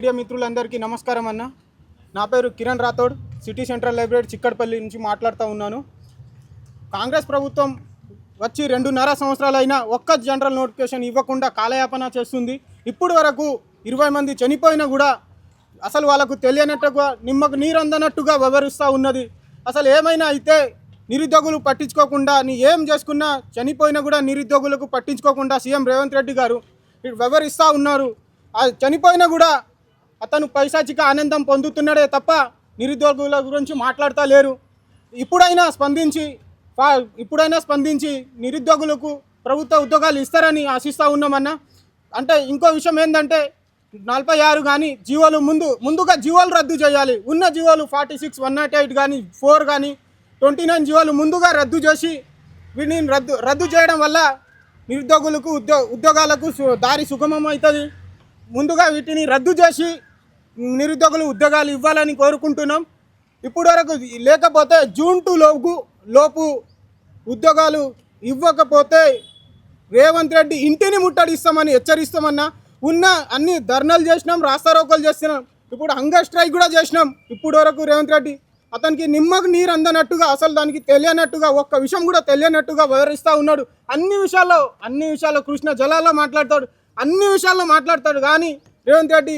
Media మిత్రులందరికీ నమస్కారం అన్న. నా పేరు Kiran Rathod, city central library Chikkadpally నుంచి మాట్లాడుతూ ఉన్నాను. కాంగ్రెస్ ప్రభుత్వం వచ్చి 2.5 సంవత్సరాలైనా ఒక్క జనరల్ నోటిఫికేషన్ ఇవ్వకుండా కాలయాపన చేస్తుంది. ఇప్పుడు వరకు 20 మంది చనిపోయినా కూడా అసలు వాళ్ళకు తెలియనట్టుగా నిమ్మకు నీరు అందనట్టుగా వ్యవహరిస్తూ ఉన్నది. అసలు ఏమైనా అయితే నిరుద్యోగులు పట్టించుకోకుండా ఏం చేసుకున్నా చనిపోయినా కూడా నిరుద్యోగులకు పట్టించుకోకుండా సీఎం రేవంత్ రెడ్డి గారు వ్యవహరిస్తూ ఉన్నారు. చనిపోయినా కూడా అతను పైశాచిక ఆనందం పొందుతున్నాడే తప్ప నిరుద్యోగుల గురించి మాట్లాడుతూ లేరు. ఇప్పుడైనా స్పందించి నిరుద్యోగులకు ప్రభుత్వ ఉద్యోగాలు ఇస్తారని ఆశిస్తూ ఉన్నామన్నా. అంటే ఇంకో విషయం ఏంటంటే 46 కానీ జీవోలు ముందుగా జీవోలు రద్దు చేయాలి. ఉన్న జీవోలు 46, 108 కానీ 4 కానీ 29 జీవోలు ముందుగా రద్దు చేసి వీటిని రద్దు చేయడం వల్ల నిరుద్యోగులకు ఉద్యోగాలకు దారి సుగమం అవుతుంది. ముందుగా వీటిని రద్దు చేసి నిరుద్యోగులు ఉద్యోగాలు ఇవ్వాలని కోరుకుంటున్నాం. ఇప్పుడు వరకు లేకపోతే జూన్ 2 లోపు ఉద్యోగాలు ఇవ్వకపోతే రేవంత్ రెడ్డి ఇంటిని ముట్టడిస్తామని హెచ్చరిస్తామన్నా. ఉన్న అన్ని ధర్నాలు చేసినాం, రాస్తారోకోలు చేస్తున్నాం, ఇప్పుడు హంగర్ స్ట్రైక్ కూడా చేసినాం. ఇప్పుడు వరకు రేవంత్ రెడ్డి అతనికి నిమ్మకు నీరు అందనట్టుగా, అసలు దానికి తెలియనట్టుగా, ఒక్క విషయం కూడా తెలియనట్టుగా వివరిస్తూ ఉన్నాడు. అన్ని విషయాల్లో కృష్ణ జలాల్లో మాట్లాడతాడు, అన్ని విషయాల్లో మాట్లాడతాడు. కానీ రేవంత్ రెడ్డి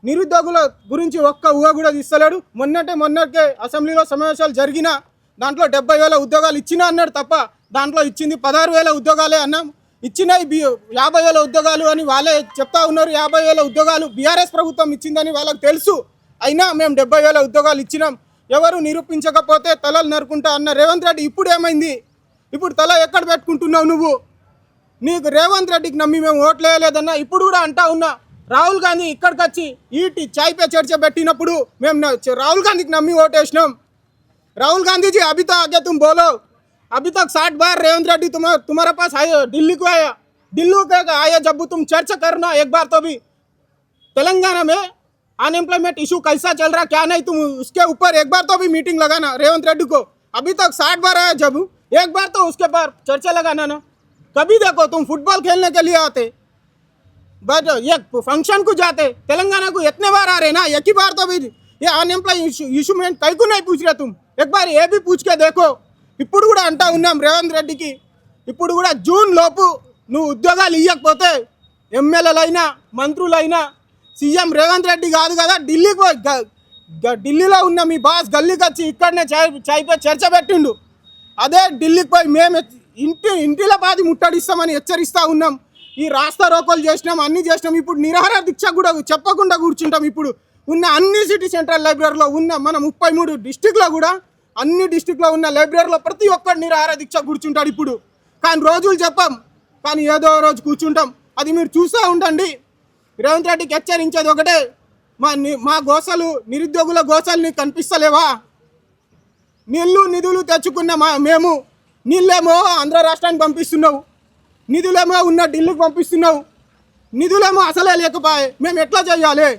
నిరుద్యోగుల గురించి ఒక్క ఊహ కూడా తీస్తలేడు. మొన్నటే అసెంబ్లీలో సమావేశాలు జరిగిన దాంట్లో 70,000 ఉద్యోగాలు ఇచ్చినా అన్నాడు తప్ప దాంట్లో ఇచ్చింది 16,000 ఉద్యోగాలే అన్నాం. ఇచ్చినాయి 50,000 ఉద్యోగాలు అని వాళ్ళే చెప్తా ఉన్నారు. 50,000 ఉద్యోగాలు బీఆర్ఎస్ ప్రభుత్వం ఇచ్చిందని వాళ్ళకి తెలుసు. అయినా మేము 70,000 ఉద్యోగాలు ఇచ్చినాం, ఎవరు నిరూపించకపోతే తలలు నరుకుంటా అన్న రేవంత్ రెడ్డి ఇప్పుడు ఏమైంది? ఇప్పుడు తల ఎక్కడ పెట్టుకుంటున్నావు నువ్వు? నీకు రేవంత్ రెడ్డికి నమ్మి మేము ఓట్లు వేయలేదన్నా. ఇప్పుడు కూడా అంటా ఉన్నా, రాహుల్ గాంధీ ఇక్కడికి వచ్చి ఈటి చాయ్ పే చర్చ పెట్టినప్పుడు మేము రాహుల్ గాంధీకి నమ్మి ఓటేసినాం. राहुल गांधी जी अभी तो आगे तुम बोलो, अभी तक 60 बार रेवंत रेड्डी तुम्हारे पास आए, दिल्ली को आया जब तुम चर्चा करना एक बार तो भी तेलंगाना में अनएम्प्लॉयमेंट इशू कैसा चल रहा क्या नहीं, तुम उसके ऊपर एक बार तो भी मीटिंग लगाना रेवंत रेड्डी को. अभी तक 60 बार आया, जब एक बार तो उसके पर चर्चा लगाना ना. कभी देखो तुम फुटबॉल खेलने के लिए आते, बट ये फंक्शन को जाते, तेलंगाना को इतने बार आ रहे ना, एक ही बार तो भी ये अनएम्प्लॉय इशू में कई को नहीं पूछ रहे तुम. एक बार ये भी पूछ के देखो. ఇప్పుడు కూడా అంటా ఉన్నాం రేవంత్ రెడ్డికి, ఇప్పుడు కూడా జూన్ లోపు నువ్వు ఉద్యోగాలు ఇవ్వకపోతే ఎమ్మెల్యేలైనా మంత్రులైనా సీఎం రేవంత్ రెడ్డి కాదు కదా, ఢిల్లీలో ఉన్న మీ బాస్ గల్లీకి వచ్చి ఇక్కడనే చాయ్పై చర్చ పెట్టిండు. అదే ఢిల్లీకి పోయి మేము ఇంటిలో బాధి ముట్టడిస్తామని హెచ్చరిస్తూ ఉన్నాం. ఈ రాస్తా రోకోలు చేసినాం, అన్నీ చేసినాం. ఇప్పుడు నిరాహార దీక్ష కూడా చెప్పకుండా కూర్చుంటాం. ఇప్పుడు ఉన్న అన్ని సిటీ సెంట్రల్ లైబ్రరీలో ఉన్న మన 33 డిస్టిక్లో కూడా అన్ని డిస్టిక్లో ఉన్న లైబ్రరీలో ప్రతి ఒక్కరు నిరాహార దీక్ష కూర్చుంటాడు ఇప్పుడు. కానీ రోజులు చెప్పాం, కానీ ఏదో రోజు కూర్చుంటాం. అది మీరు చూస్తూ ఉండండి. రేవంత్ రెడ్డికి హెచ్చరించేది ఒకటే, మా గోసలు, నిరుద్యోగుల గోసలు నీకు కనిపిస్తలేవా? నిధులు తెచ్చుకున్న మేము, నీళ్ళేమో ఆంధ్ర రాష్ట్రానికి పంపిస్తున్నావు, నిధులేమో ఉన్న ఢిల్లీకి పంపిస్తున్నావు, నిధులేమో అసలే లేకపోయే. మేము ఎట్లా చేయాలి?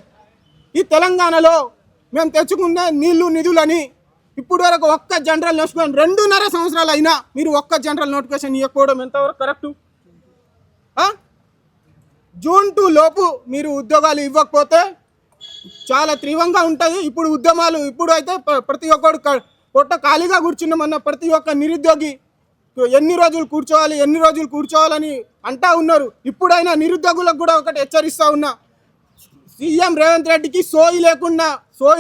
ఈ తెలంగాణలో మేము తెచ్చుకున్న నిధులని ఇప్పుడు వరకు ఒక్క జనరల్ నోటిఫికేషన్ 2.5 సంవత్సరాలు అయినా మీరు ఒక్క జనరల్ నోటిఫికేషన్ ఇవ్వకపోవడం ఎంతవరకు కరెక్టు? జూన్ 2 లోపు మీరు ఉద్యోగాలు ఇవ్వకపోతే చాలా తీవ్రంగా ఉంటుంది. ఇప్పుడు ఉద్యమాలు ఇప్పుడు అయితే ప్రతి ఒక్కడు పొట్ట ఖాళీగా కూర్చున్నామన్న ప్రతి ఒక్క నిరుద్యోగి ఎన్ని రోజులు కూర్చోవాలని అంటా ఉన్నారు. ఇప్పుడైనా నిరుద్యోగులకు కూడా ఒకటి హెచ్చరిస్తూ ఉన్నా, సీఎం రేవంత్ రెడ్డికి సోయి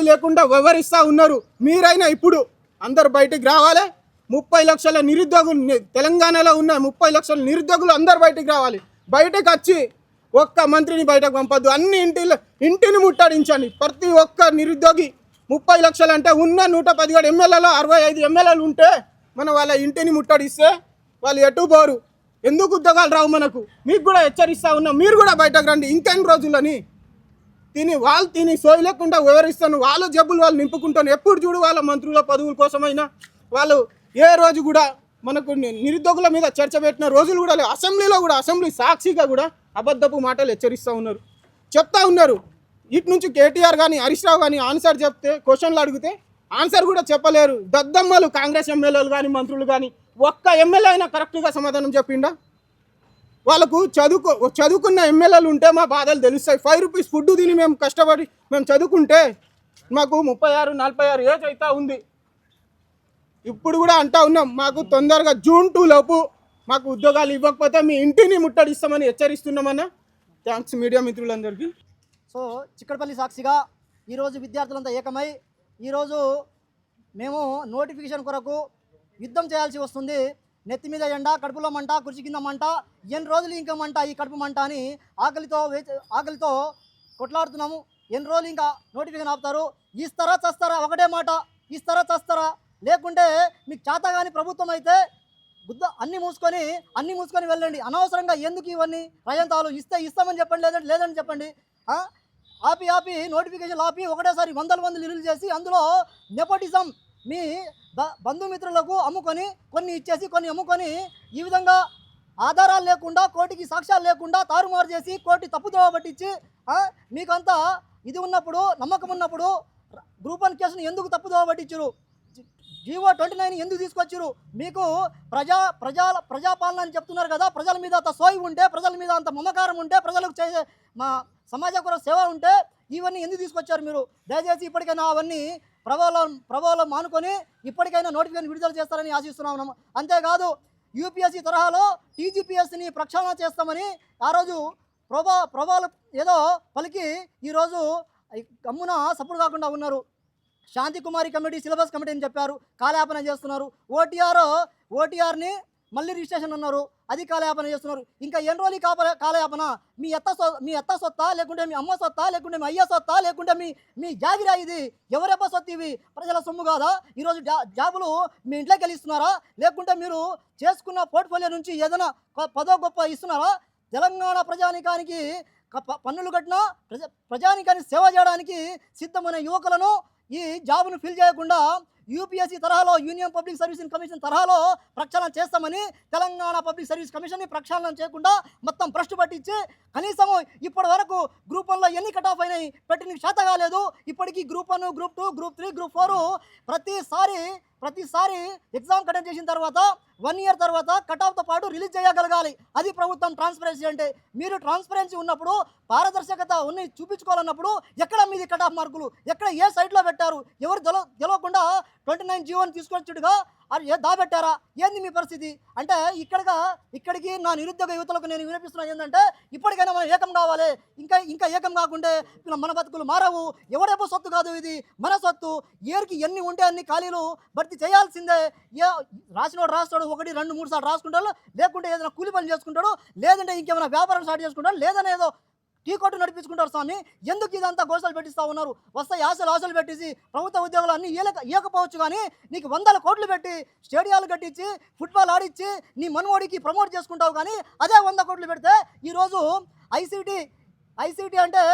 లేకుండా వ్యవహరిస్తూ ఉన్నారు. మీరైనా ఇప్పుడు అందరు బయటికి రావాలి. 30 లక్షల నిరుద్యోగులు తెలంగాణలో ఉన్న 30 లక్షల నిరుద్యోగులు అందరు బయటికి రావాలి. బయటకు వచ్చి ఒక్క మంత్రిని బయటకు పంపద్దు, అన్ని ఇంటిని ముట్టడించండి. ప్రతి ఒక్క నిరుద్యోగి 30 లక్షలు అంటే ఉన్న 117 ఎమ్మెల్యేలో 65 ఎమ్మెల్యేలు ఉంటే మనం వాళ్ళ ఇంటిని ముట్టడిస్తే వాళ్ళు ఎటు పోరు. ఎందుకు ఉద్యోగాలు రావు మనకు? మీకు కూడా హెచ్చరిస్తూ ఉన్నాం, మీరు కూడా బయటకు రండి. ఇంకెన్ని రోజులని తిని సోయి లేకుండా వివరిస్తాను. వాళ్ళ జబ్బులు వాళ్ళు నింపుకుంటాను. ఎప్పుడు చూడు వాళ్ళ మంత్రుల పదవుల కోసమైనా వాళ్ళు ఏ రోజు కూడా మనకు నిరుద్యోగుల మీద చర్చ పెట్టిన రోజులు కూడా లేవు. అసెంబ్లీ సాక్షిగా కూడా అబద్ధపు మాటలు చెప్తా ఉన్నారు. ఇటు నుంచి కేటీఆర్ కానీ హరీష్ రావు కానీ ఆన్సర్ చెప్తే, క్వశ్చన్లు అడిగితే ఆన్సర్ కూడా చెప్పలేరు. దద్దమ్మలు కాంగ్రెస్ ఎమ్మెల్యేలు కానీ మంత్రులు కానీ ఒక్క ఎమ్మెల్యే అయినా కరెక్ట్గా సమాధానం చెప్పిండా? వాళ్ళకు చదువుకున్న ఎమ్మెల్యేలు ఉంటే మా బాధలు తెలుస్తాయి. 5 రూపీస్ ఫుడ్ తిని మేము కష్టపడి మేము చదువుకుంటే మాకు 36, 46 ఏజ్ అయితే ఉంది. ఇప్పుడు కూడా అంటా ఉన్నాం, మాకు తొందరగా జూన్ 2 లోపు మాకు ఉద్యోగాలు ఇవ్వకపోతే మీ ఇంటిని ముట్టడిస్తామని హెచ్చరిస్తున్నామన్నా. థ్యాంక్స్ మీడియా మిత్రులందరికీ. సో చిక్కడపల్లి సాక్షిగా ఈరోజు విద్యార్థులంతా ఏకమై ఈరోజు మేము నోటిఫికేషన్ కొరకు యుద్ధం చేయాల్సి వస్తుంది. నెత్తి మీద ఎండ, కడుపులో మంట, కుర్చీ కింద మంట, ఎన్ని రోజులు ఇంకా మంట, ఈ కడుపు మంట అని ఆకలితో కొట్లాడుతున్నాము. ఎన్ని రోజులు ఇంకా నోటిఫికేషన్ ఆపుతారు? ఇస్తారా చస్తారా? ఒకటే మాట, ఇస్తారా చస్తారా? లేకుంటే మీకు చేతగాని ప్రభుత్వం అయితే అన్నీ మూసుకొని వెళ్ళండి. అనవసరంగా ఎందుకు ఇవన్నీ రజంతాలు? ఇస్తామని చెప్పండి, లేదని చెప్పండి. ఆపి నోటిఫికేషన్ ఆపి ఒకటేసారి వందల రిలీజ్ చేసి అందులో నెపోటిజం మీ బంధుమిత్రులకు అమ్ముకొని కొన్ని ఇచ్చేసి కొన్ని అమ్ముకొని ఈ విధంగా ఆధారాలు లేకుండా కోర్టుకి సాక్ష్యాలు లేకుండా తారుమారు చేసి కోర్టు తప్పుదోవ పట్టించి మీకంతా ఇది ఉన్నప్పుడు నమ్మకం ఉన్నప్పుడు గ్రూప్ 1 కేసును ఎందుకు తప్పుదోవ పట్టించరు? జీవో 29 ఎందుకు తీసుకొచ్చారు? మీకు ప్రజాపాలన అని చెప్తున్నారు కదా. ప్రజల మీద అంత సోయి ఉంటే, ప్రజల మీద అంత మమకారం ఉంటే, ప్రజలకు చేసే మా సమాజ కొరకు సేవ ఉంటే ఇవన్నీ ఎందుకు తీసుకొచ్చారు మీరు? దయచేసి ఇప్పటికైనా అవన్నీ ప్రభావం మానుకొని ఇప్పటికైనా నోటిఫికేషన్ విడుదల చేస్తారని ఆశిస్తున్నాము. అంతేకాదు యూపీఎస్సీ తరహాలో టీజీపీఎస్సీని ప్రక్షాళన చేస్తామని ఆ రోజు ప్రభావాలు ఏదో పలికి ఈరోజు గమ్మున సపోర్ట్ కాకుండా ఉన్నారు. శాంతి కుమారి కమిటీ, సిలబస్ కమిటీ అని చెప్పారు, కాలయాపన చేస్తున్నారు. ఓటీఆర్ని మళ్ళీ రిజిస్ట్రేషన్ అన్నారు, అది కాలయాపన చేస్తున్నారు. ఇంకా ఎన్ని రోజులు కాలయాపన? మీ అత్త సొత్తా, లేకుంటే మీ అమ్మ సొత్తా, లేకుంటే మీ అయ్య సొత్తా, లేకుంటే మీ జాగిరా? ఇది ఎవరెబ్బ సొత్తు? ఇవి ప్రజల సొమ్ము కాదా? ఈరోజు జాబులు మీ ఇంట్లోకి వెళ్ళి ఇస్తున్నారా? లేకుంటే మీరు చేసుకున్న పోర్ట్ఫోలియో నుంచి ఏదైనా పదో గొప్ప ఇస్తున్నారా? తెలంగాణ ప్రజానికానికి పన్నులు కట్టినా ప్రజానికానికి సేవ చేయడానికి సిద్ధమైన యువకులను ఈ జాబును ఫిల్ చేయకుండా యూపీఎస్సీ తరహాలో, యూనియన్ పబ్లిక్ సర్వీస్ కమిషన్ తరహాలో ప్రక్షాళన చేస్తామని తెలంగాణ పబ్లిక్ సర్వీస్ కమిషన్ని ప్రక్షాళన చేయకుండా మొత్తం భ్రష్టు పట్టించి కనీసం ఇప్పటి వరకు గ్రూప్ 1లో ఎన్ని కట్ ఆఫ్ అయినాయి పెట్టిన శాత కాలేదు. ఇప్పటికీ గ్రూప్ 1, గ్రూప్ 2, గ్రూప్ 3, గ్రూప్ 4 ప్రతిసారి ఎగ్జామ్ కండక్ట్ చేసిన తర్వాత 1 ఇయర్ తర్వాత కట్ ఆఫ్తో పాటు రిలీజ్ చేయగలగాలి. అది ప్రభుత్వం ట్రాన్స్పరెన్సీ అంటే. మీరు ట్రాన్స్పరెన్సీ ఉన్నప్పుడు, పారదర్శకత ఉన్నాయి చూపించుకోవాలన్నప్పుడు ఎక్కడ మీది కట్ ఆఫ్ మార్కులు? ఎక్కడ ఏ సైట్లో పెట్టారు? ఎవరు తెలియకుండా 29 జీవోని తీసుకొచ్చుడుగా అది దాబెట్టారా? ఏంది మీ పరిస్థితి? అంటే ఇక్కడికి నా నిరుద్యోగ యువతలకు నేను వినిపిస్తున్నాను ఏంటంటే ఇప్పటికైనా మనం ఏకం కావాలి. ఇంకా ఏకం కాకుంటే మన బతుకులు మారవు. ఎవడేపో సొత్తు కాదు, ఇది మన సొత్తు. ఏరికి ఎన్ని ఉంటే అన్ని ఖాళీలు భర్తీ చేయాల్సిందే. రాసినోడు 1, 2, 3 సార్లు రాసుకుంటాడు, లేకుంటే ఏదైనా కూలి పని చేసుకుంటాడు, లేదంటే ఇంకేమైనా వ్యాపారం స్టార్ట్ చేసుకుంటాడు, లేదనే ఏదో టీ కొట్టు నడిపించుకుంటారు. స్వామి, ఎందుకు ఇదంతా గోసలు పెట్టిస్తూ ఉన్నారు? వస్తాయి ఆశలు పెట్టేసి ప్రభుత్వ ఉద్యోగాలు అన్నీ ఇవ్వకపోవచ్చు, కానీ నీకు 100 కోట్లు పెట్టి స్టేడియాలు కట్టించి ఫుట్బాల్ ఆడిచ్చి నీ మనవడికి ప్రమోట్ చేసుకుంటావు. కానీ అదే 100 కోట్లు పెడితే ఈరోజు ఐసీటీ అంటే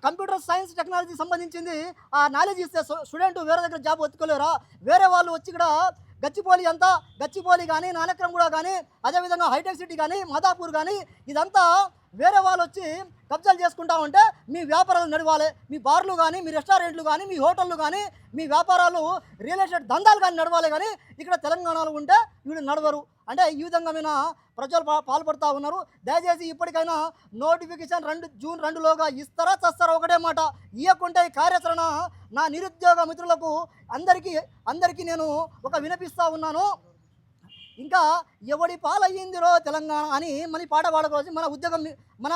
కంప్యూటర్ సైన్స్ టెక్నాలజీ సంబంధించింది ఆ నాలెడ్జ్ ఇస్తే స్టూడెంట్ వేరే దగ్గర జాబ్ ఒత్తుకోలేరా? వేరే వాళ్ళు వచ్చి ఇక్కడ గచ్చిపోలి కానీ, నానక్రమ్గూడ కానీ, అదేవిధంగా హైటెక్ సిటీ కానీ, మాదాపూర్ కానీ ఇదంతా వేరే వాళ్ళు వచ్చి కబ్జాలు చేసుకుంటా ఉంటే మీ వ్యాపారాలు నడవాలి. మీ బార్లు కానీ, మీ రెస్టారెంట్లు కానీ, మీ హోటళ్ళు కానీ, మీ వ్యాపారాలు రియల్ ఎస్టేట్ దందాలు కానీ నడవాలి. కానీ ఇక్కడ తెలంగాణలో ఉంటే వీళ్ళు నడవరు. అంటే ఈ విధంగా మీద ప్రజలు పాల్పడుతూ ఉన్నారు. దయచేసి ఇప్పటికైనా నోటిఫికేషన్ జూన్ 2లోగా ఇస్తారా చస్తారా? ఒకటే మాట, ఇవ్వకుంటే కార్యాచరణ నా నిరుద్యోగ మిత్రులకు అందరికీ నేను ఒక వినిపిస్తూ ఉన్నాను. ఇంకా ఎవడి పాలయ్యిందిరో తెలంగాణ అని మళ్ళీ పాట పాడుకోవచ్చు. మన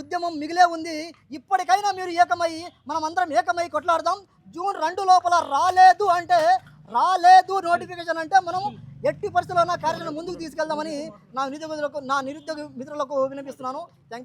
ఉద్యమం మిగిలే ఉంది. ఇప్పటికైనా మీరు మనమందరం ఏకమై కొట్లాడదాం. జూన్ 2 లోపల రాలేదు నోటిఫికేషన్ అంటే మనం ఎట్టి పరిస్థితుల్లో కార్యాచరణ ముందుకు తీసుకెళ్దామని నా నిరుద్యోగ మిత్రులకు వినిపిస్తున్నాను. Thank you.